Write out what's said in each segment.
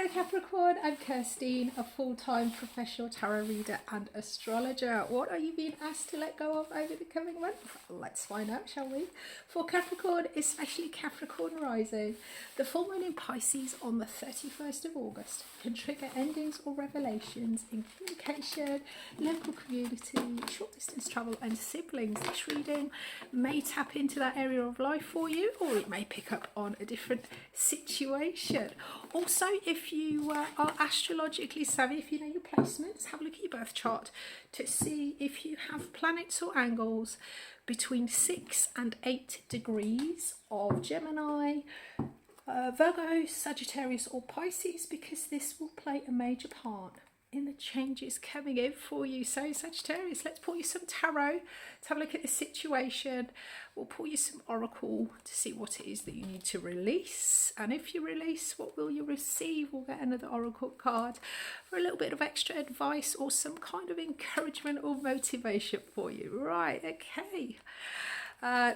Hello Capricorn, I'm Kirstine, a full-time professional tarot reader and astrologer. What are you being asked to let go of over the coming month? Let's find out, shall we? For Capricorn, especially Capricorn rising, the full moon in Pisces on the 31st of August can trigger endings or revelations in communication, local community, short distance travel and siblings. This reading may tap into that area of life for you, or it may pick up on a different situation. Also, if you are astrologically savvy, if you know your placements, have a look at your birth chart to see if you have planets or angles between 6 and 8 degrees of Gemini, Virgo, Sagittarius or Pisces, because this will play a major part in the changes coming in for you. So Sagittarius, let's pull you some tarot to have a look at the situation. We'll pull you some oracle to see what it is that you need to release, and if you release, what will you receive? We'll get another oracle card for a little bit of extra advice or some kind of encouragement or motivation for you. Right, okay.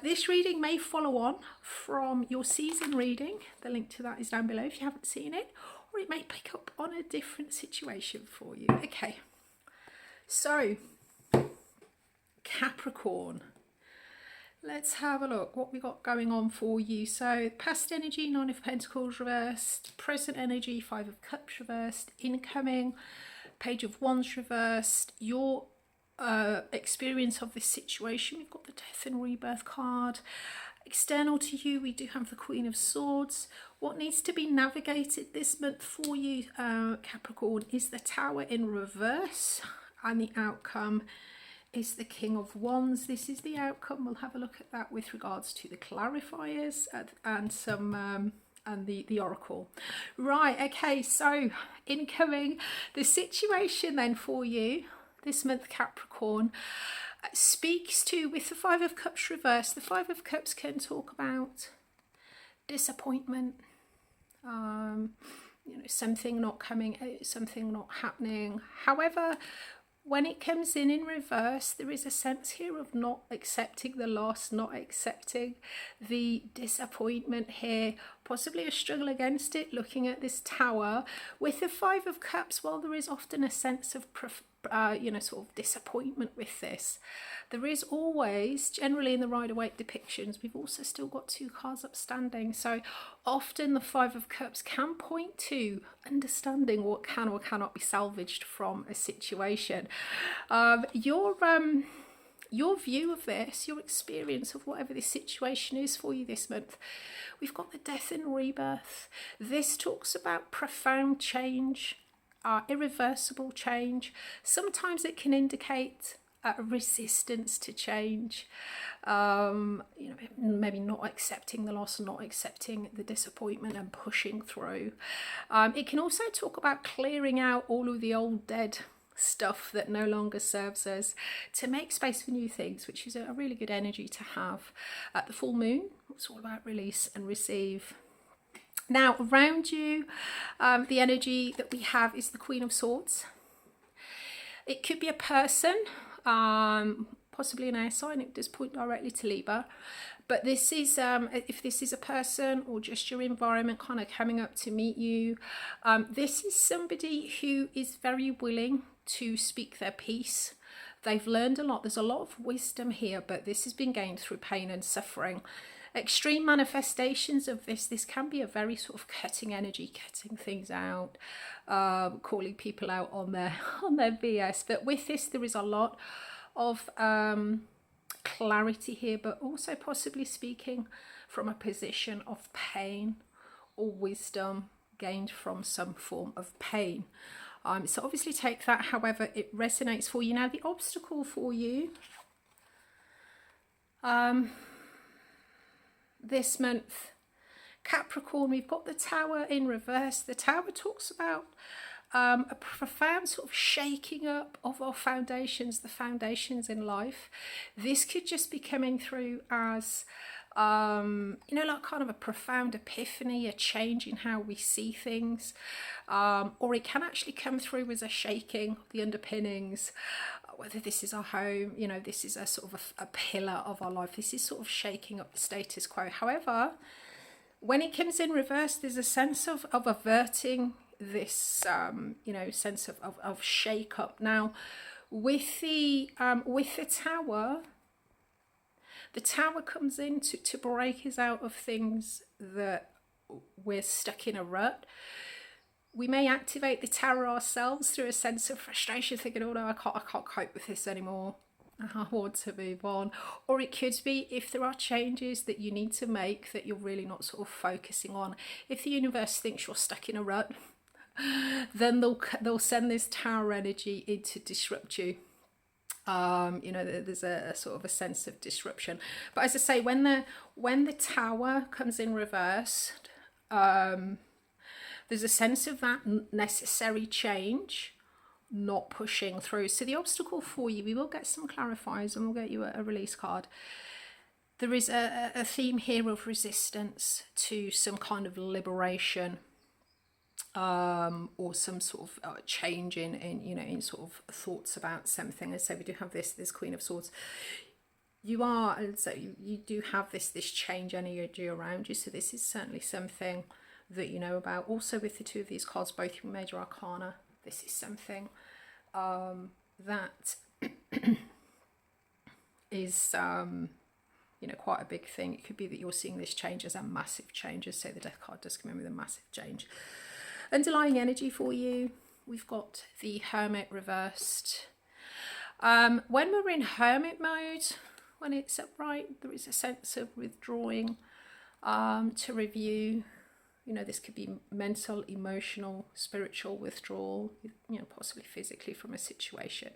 This reading may follow on from your season reading. The link to that is down below if you haven't seen it, or it may pick up on a different situation for you. Okay, so Capricorn, let's have a look what we got going on for you. So past energy, Nine of Pentacles reversed, present energy, Five of Cups reversed, incoming, Page of Wands reversed, your experience of this situation. We've got the Death and Rebirth card. External to you, we do have the Queen of Swords. What needs to be navigated this month for you, Capricorn, is the Tower in reverse, and the outcome is the King of Wands. This is the outcome. We'll have a look at that with regards to the clarifiers and some and the oracle. Right, okay, so incoming, the situation then for you this month, Capricorn, speaks to, with the Five of Cups reversed, the Five of Cups can talk about disappointment, you know, something not coming out, something not happening. However, when it comes in reverse, there is a sense here of not accepting the loss, not accepting the disappointment here, possibly a struggle against it, looking at this Tower. With the Five of Cups, while there is often a sense of you know, sort of disappointment with this, there is always, generally in the Rider-Waite depictions, we've also still got two cards upstanding. So often the Five of Cups can point to understanding what can or cannot be salvaged from a situation. Your view of this, your experience of whatever this situation is for you this month, we've got the Death and Rebirth. This talks about profound change, irreversible change. Sometimes it can indicate a resistance to change, you know, maybe not accepting the loss, not accepting the disappointment and pushing through. It can also talk about clearing out all of the old dead stuff that no longer serves us, to make space for new things, which is a really good energy to have. At the full moon, it's all about release and receive. Now around you, the energy that we have is the Queen of Swords. It could be a person, possibly an air sign. It does point directly to Libra, but this is if this is a person or just your environment kind of coming up to meet you, this is somebody who is very willing to speak their piece. They've learned a lot. There's a lot of wisdom here, but this has been gained through pain and suffering. Extreme manifestations of this can be a very sort of cutting energy, cutting things out, calling people out on their BS. But with this, there is a lot of clarity here, but also possibly speaking from a position of pain or wisdom gained from some form of pain. So obviously take that however it resonates for you. Now the obstacle for you this month, Capricorn, we've got the Tower in reverse. The Tower talks about a profound sort of shaking up of our foundations, the foundations in life. This could just be coming through as you know, like kind of a profound epiphany, a change in how we see things, or it can actually come through as a shaking of the underpinnings, whether this is our home, you know, this is a sort of a pillar of our life. This is sort of shaking up the status quo. However, when it comes in reverse, there's a sense of averting this you know, sense of shake up. Now with the tower comes in to break us out of things that we're stuck in a rut. We may activate the tower ourselves through a sense of frustration, thinking, oh no, I can't cope with this anymore, I want to move on. Or it could be if there are changes that you need to make that you're really not sort of focusing on. If the universe thinks you're stuck in a rut, then they'll send this tower energy in to disrupt you. You know, there's a sort of a sense of disruption. But as I say, when the tower comes in reversed, there's a sense of that necessary change not pushing through. So the obstacle for you, we will get some clarifiers and we'll get you a release card. There is a theme here of resistance to some kind of liberation, or some sort of change in you know, in sort of thoughts about something. As I say, we do have this Queen of Swords. You are, so you do have this change energy around you. So this is certainly something that you know about. Also with the two of these cards, both major arcana, this is something that is you know, quite a big thing. It could be that you're seeing this change as a massive change. As say, the Death card does come in with a massive change. Underlying energy for you, we've got the Hermit reversed. When we're in Hermit mode, when it's upright, there is a sense of withdrawing to review. You know, this could be mental, emotional, spiritual withdrawal, you know, possibly physically from a situation.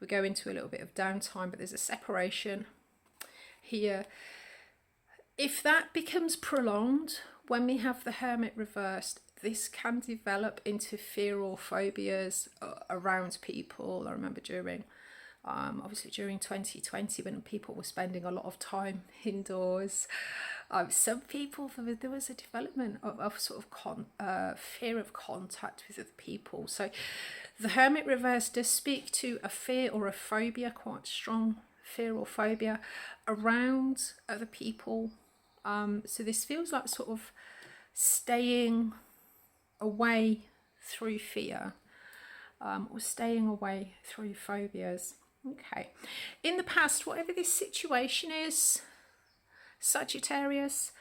We go into a little bit of downtime, but there's a separation here. If that becomes prolonged, when we have the Hermit reversed, this can develop into fear or phobias around people. I remember during obviously during 2020, when people were spending a lot of time indoors, some people, there was a development of sort of fear of contact with other people. So the Hermit reverse does speak to a fear or a phobia, quite strong fear or phobia around other people. So this feels like sort of staying away through fear, or staying away through phobias. Okay, in the past, whatever this situation is, Sagittarius,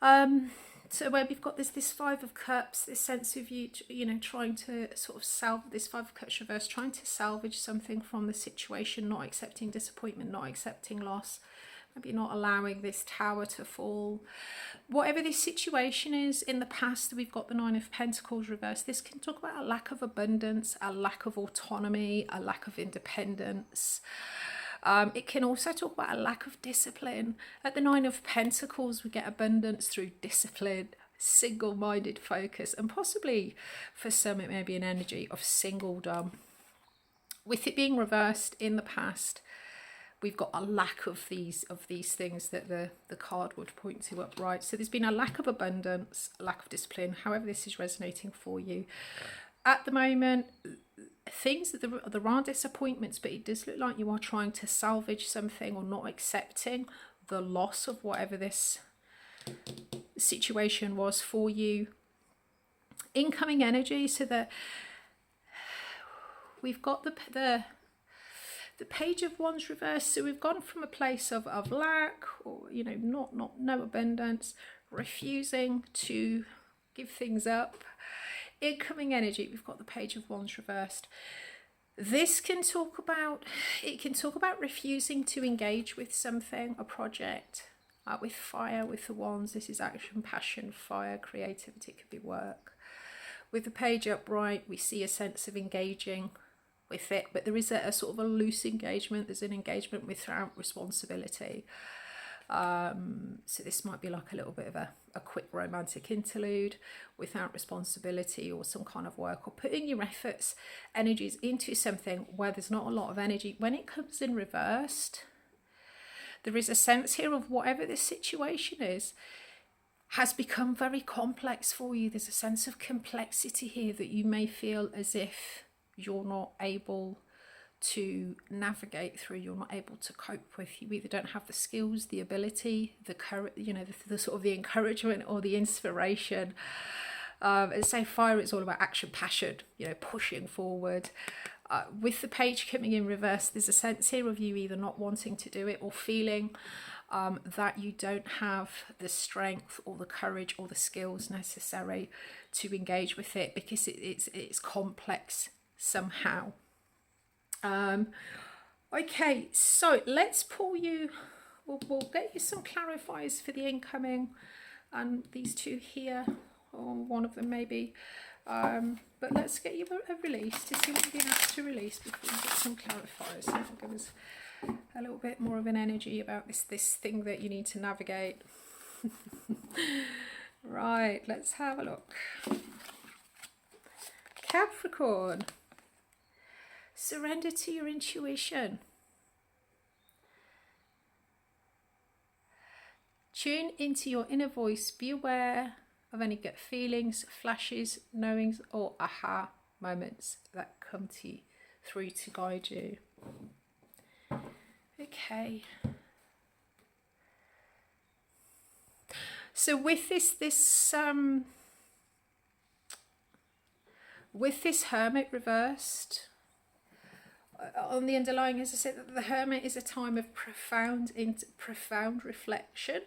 so where we've got this Five of Cups, this sense of you know, trying to sort of salvage, this Five of Cups reverse, trying to salvage something from the situation, not accepting disappointment, not accepting loss, maybe not allowing this tower to fall. Whatever this situation is, in the past, we've got the Nine of Pentacles reversed. This can talk about a lack of abundance, a lack of autonomy, a lack of independence. It can also talk about a lack of discipline. At the Nine of Pentacles, we get abundance through discipline, single-minded focus, and possibly for some it may be an energy of singledom. With it being reversed in the past, we've got a lack of these things that the card would point to upright. So there's been a lack of abundance, a lack of discipline, however this is resonating for you. At the moment, things that there are disappointments, but it does look like you are trying to salvage something or not accepting the loss of whatever this situation was for you. Incoming energy, so that we've got the Page of Wands reversed. So we've gone from a place of lack, or you know, no abundance, refusing to give things up. Incoming energy, we've got the Page of Wands reversed. This can talk about, refusing to engage with something, a project. With fire, with the wands, this is action, passion, fire, creativity, it could be work. With the Page upright, we see a sense of engaging with it, but there is a sort of a loose engagement. There's an engagement without responsibility. So this might be like a little bit of a quick romantic interlude without responsibility, or some kind of work, or putting your efforts, energies into something where there's not a lot of energy. When it comes in reversed, there is a sense here of whatever this situation is has become very complex for you. There's a sense of complexity here that you may feel as if you're not able to navigate through, you're not able to cope with. You either don't have the skills, the ability, the courage, you know, the sort of the encouragement or the inspiration And say fire, it's all about action, passion, you know, pushing forward. With the page coming in reverse, there's a sense here of you either not wanting to do it or feeling that you don't have the strength or the courage or the skills necessary to engage with it because it's complex somehow. Okay, so let's pull you, we'll get you some clarifiers for the incoming and these two here, or one of them maybe. But let's get you a release to see what you've been asked to release before we get some clarifiers. So it'll give us a little bit more of an energy about this thing that you need to navigate. Right, let's have a look. Capricorn, surrender to your intuition. Tune into your inner voice. Be aware of any gut feelings, flashes, knowings, or aha moments that come to you, through to guide you. Okay. So with this Hermit reversed, on the underlying, as I said, the Hermit is a time of profound reflection,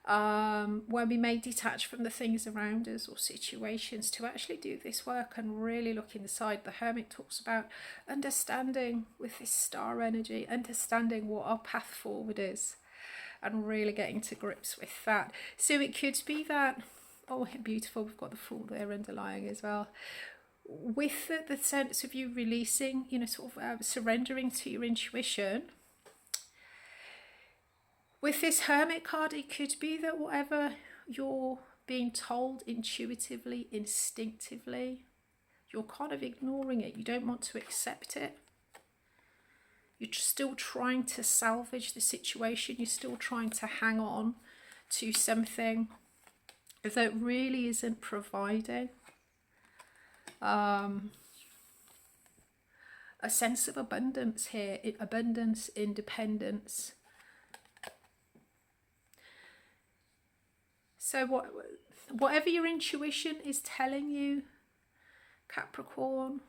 where we may detach from the things around us or situations to actually do this work and really look inside. The Hermit talks about understanding, with this star energy, understanding what our path forward is and really getting to grips with that. So it could be that, oh, beautiful, we've got the Fool there underlying as well. With the sense of you releasing, you know, sort of surrendering to your intuition. With this Hermit card, it could be that whatever you're being told intuitively, instinctively, you're kind of ignoring it. You don't want to accept it. You're still trying to salvage the situation. You're still trying to hang on to something that really isn't providing a sense of abundance here. Abundance, independence. So whatever your intuition is telling you, Capricorn,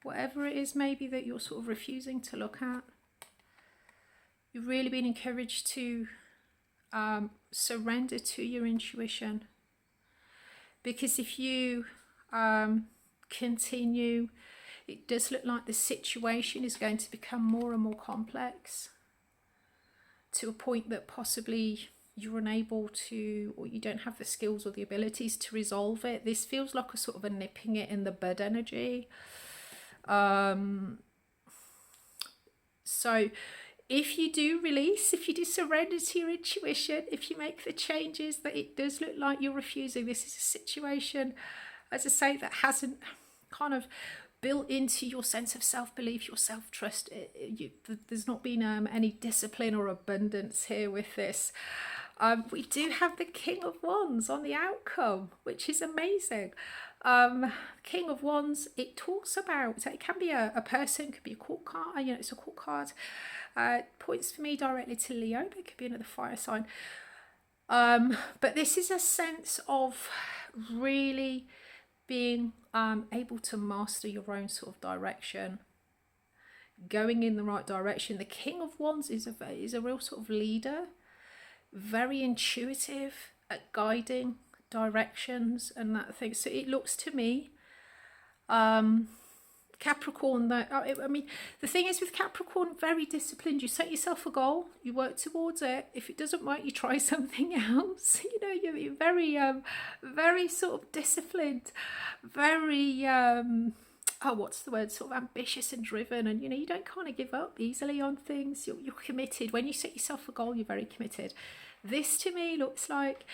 whatever it is maybe that you're sort of refusing to look at, you've really been encouraged to surrender to your intuition. Because if you continue, it does look like the situation is going to become more and more complex, to a point that possibly you're unable to, or you don't have the skills or the abilities to resolve it. This feels like a sort of a nipping it in the bud energy. So if you do release, if you do surrender to your intuition, if you make the changes that it does look like you're refusing, this is a situation, as I say, that hasn't kind of built into your sense of self-belief, your self-trust. There's not been any discipline or abundance here with this. We do have the King of Wands on the outcome, which is amazing. King of Wands, it talks about, it can be a person, could be a court card, you know, it's a court card. Points for me directly to Leo, but it could be another fire sign. But this is a sense of really being able to master your own sort of direction, going in the right direction. The King of Wands is a real sort of leader, very intuitive at guiding directions and that thing. So it looks to me, Capricorn, that I mean, the thing is with Capricorn, very disciplined. You set yourself a goal, you work towards it. If it doesn't work, you try something else. You know, you're very sort of disciplined, very what's the word, sort of ambitious and driven, and you know, you don't kind of give up easily on things. You're committed. When you set yourself a goal, you're very committed. This to me looks like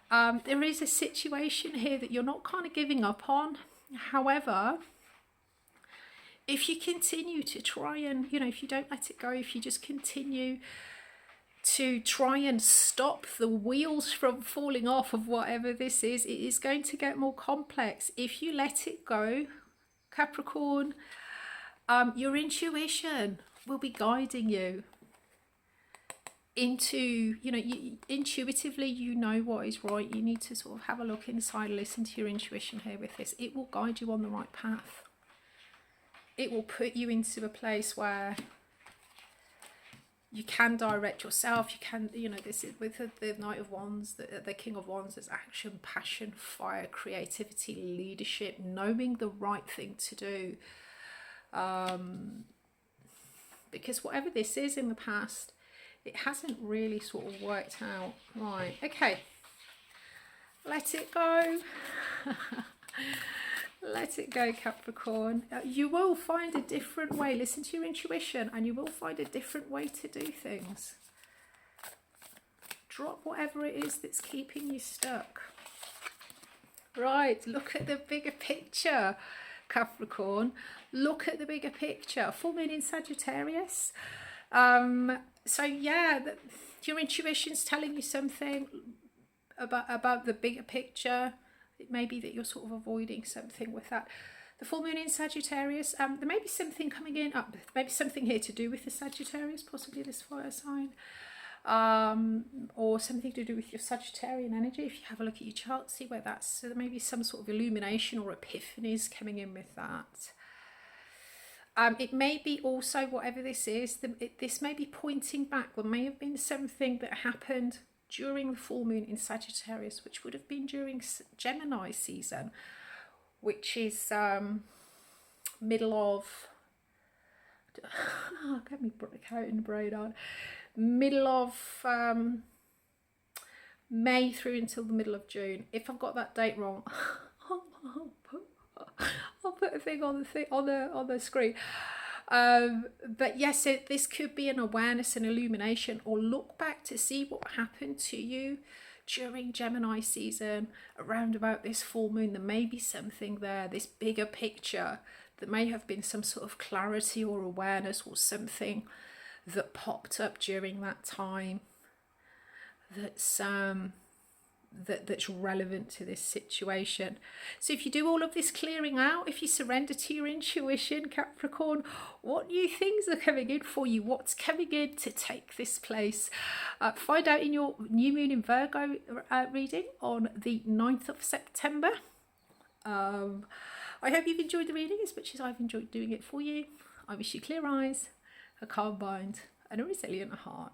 there is a situation here that you're not kind of giving up on. However, if you continue to try and, you know, if you don't let it go, if you just continue to try and stop the wheels from falling off of whatever this is, it is going to get more complex. If you let it go, Capricorn, your intuition will be guiding you. into, you know, intuitively you know what is right. You need to sort of have a look inside, listen to your intuition here with this. It will guide you on the right path. It will put you into a place where you can direct yourself. You can, you know, this is with the Knight of Wands, the King of Wands. There's action, passion, fire, creativity, leadership, knowing the right thing to do. Because whatever this is in the past, it hasn't really sort of worked out. Right, okay. Let it go. Let it go, Capricorn. You will find a different way. Listen to your intuition and you will find a different way to do things. Drop whatever it is that's keeping you stuck. Right, look at the bigger picture, Capricorn. Look at the bigger picture. Full moon in Sagittarius. So yeah, your intuition's telling you something about the bigger picture. It may be that you're sort of avoiding something with that. The full moon in Sagittarius, there may be something coming in, maybe something here to do with the Sagittarius, possibly this fire sign, or something to do with your Sagittarian energy. If you have a look at your chart, see where that's, so there may be some sort of illumination or epiphanies coming in with that. It may be also, whatever this is, this may be pointing back. There may have been something that happened during the full moon in Sagittarius, which would have been during Gemini season, which is middle of, get me out in the brain on, middle of May through until the middle of June. If I've got that date wrong, I'll put a thing on the screen. But yes, this could be an awareness and illumination, or look back to see what happened to you during Gemini season around about this full moon. There may be something there, this bigger picture. There may have been some sort of clarity or awareness or something that popped up during that time that's that's relevant to this situation. So if you do all of this clearing out, if you surrender to your intuition, Capricorn, what new things are coming in for you? What's coming in to take this place? Find out in your new moon in Virgo reading on the 9th of September. I hope you've enjoyed the reading as much as I've enjoyed doing it for you. I wish you clear eyes, a calm mind and a resilient heart.